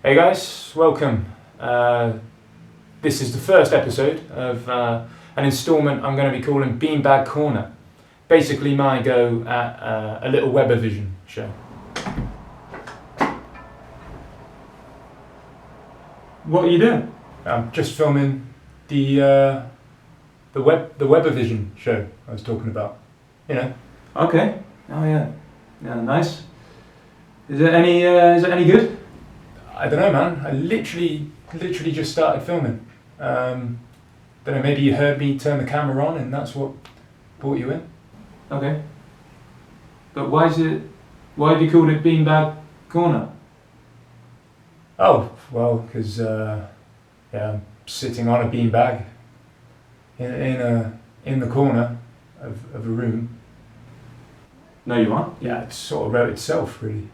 Hey guys, welcome. This is the first episode of an instalment I'm going to be calling Beanbag Corner. Basically my go at a little Webervision show. What are you doing? I'm just filming the Webervision show I was talking about. You know. Okay. Oh yeah. Yeah, nice. Is it any good? I don't know, man. I literally just started filming. Don't know. Maybe you heard me turn the camera on, and that's what brought you in. Okay. But why have you called it Beanbag Corner? Oh well, because I'm sitting on a beanbag in the corner of a room. No, you aren't. Yeah, it sort of wrote itself, really.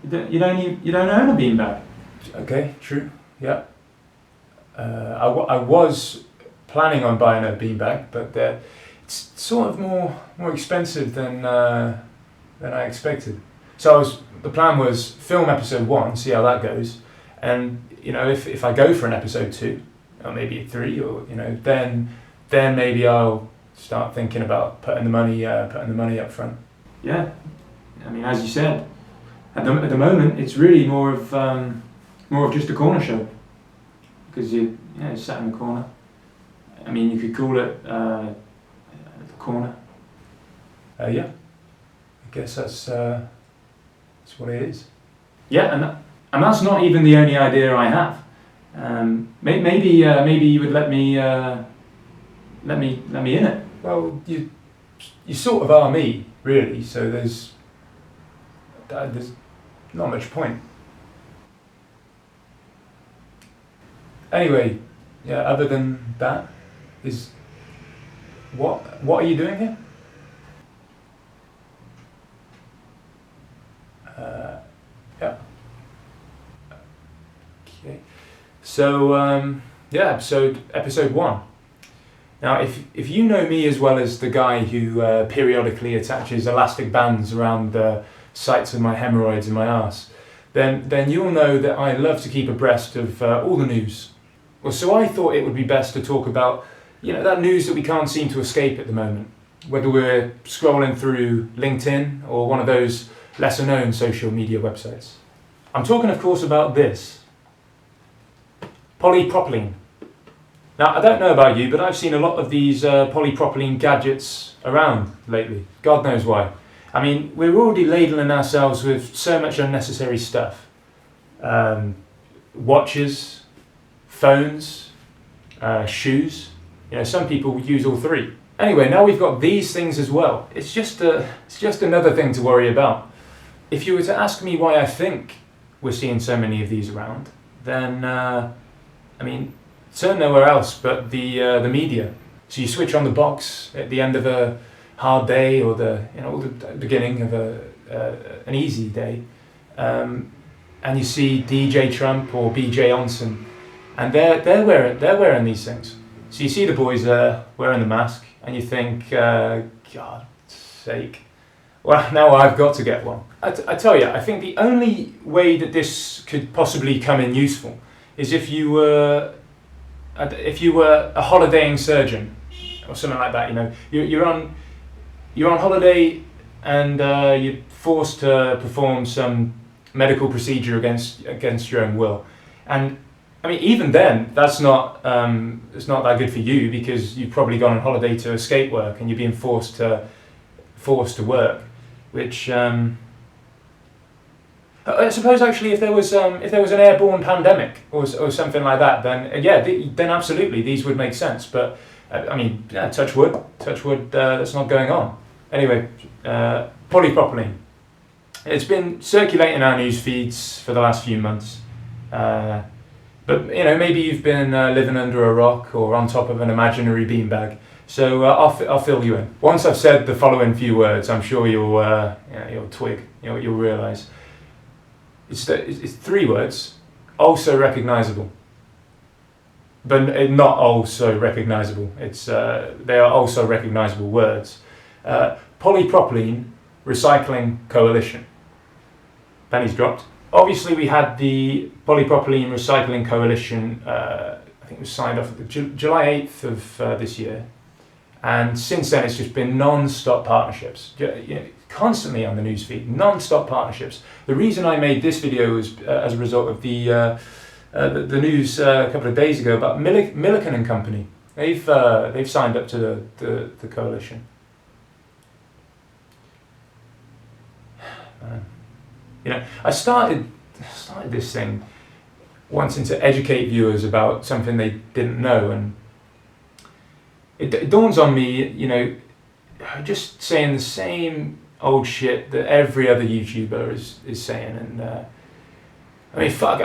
You don't own a beanbag. Okay, true. Yeah. I was planning on buying a beanbag, but it's sort of more expensive than I expected. So the plan was film episode 1, see how that goes, and you know if I go for an episode 2, or maybe a 3, or you know then maybe I'll start thinking about putting the money up front. Yeah. I mean, as you said, at the moment it's really more of just a corner show, because you sat in the corner. I mean, you could call it the corner. Yeah, I guess that's what it is. Yeah, and that's not even the only idea I have. Maybe you would let me in it. Well, you sort of are me, really. So there's not much point. Anyway, yeah. Other than that, what are you doing here? Yeah. Okay. So episode 1. Now, if you know me as well as the guy who periodically attaches elastic bands around the sites of my hemorrhoids in my arse, then you'll know that I love to keep abreast of all the news. Well, so I thought it would be best to talk about, that news that we can't seem to escape at the moment, whether we're scrolling through LinkedIn or one of those lesser-known social media websites. I'm talking, of course, about this. Polypropylene. Now, I don't know about you, but I've seen a lot of these polypropylene gadgets around lately. God knows why. I mean, we're already ladling ourselves with so much unnecessary stuff. Watches, phones, shoes. Some people use all 3. Anyway, now we've got these things as well. It's just another thing to worry about. If you were to ask me why I think we're seeing so many of these around, then turn nowhere else but the media. So you switch on the box at the end of a hard day, or the beginning of an easy day, and you see DJ Trump or BJ Onsen, and they're wearing these things. So you see the boys there wearing the mask, and you think, God's sake. Well, now I've got to get one. I tell you, I think the only way that this could possibly come in useful is if you were a holidaying surgeon or something like that. You're on holiday and you're forced to perform some medical procedure against your own will, and I mean even then it's not that good for you, because you've probably gone on holiday to escape work and you're being forced to work, which I suppose actually if there was an airborne pandemic or something like that, then absolutely these would make sense. But touch wood, that's not going on. Anyway, polypropylene. It's been circulating our news feeds for the last few months. But maybe you've been living under a rock or on top of an imaginary beanbag. So I'll fill you in. Once I've said the following few words, I'm sure you'll twig. You'll realise. It's 3 words, also recognisable, but not also recognisable. They are also recognisable words. Polypropylene Recycling Coalition. Pennies dropped. obviously we had the Polypropylene Recycling Coalition, I think it was signed off at the July 8th of this year. And since then, it's just been non-stop partnerships, constantly on the newsfeed, non-stop partnerships. The reason I made this video was as a result of the news a couple of days ago about Milliken and Company. They've signed up to the coalition. I started this thing wanting to educate viewers about something they didn't know, and it dawns on me, just saying the same old shit that every other YouTuber is saying. And I mean, fuck,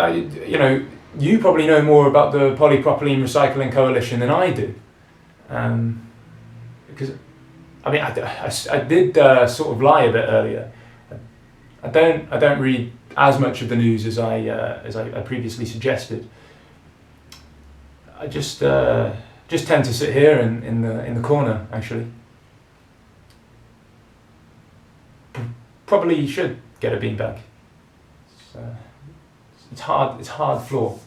you probably know more about the Polypropylene Recycling Coalition than I do, because I mean, I did sort of lie a bit earlier. I don't read as much of the news as I previously suggested. I just tend to sit here in the corner, actually. Probably should get a beanbag. It's hard floor.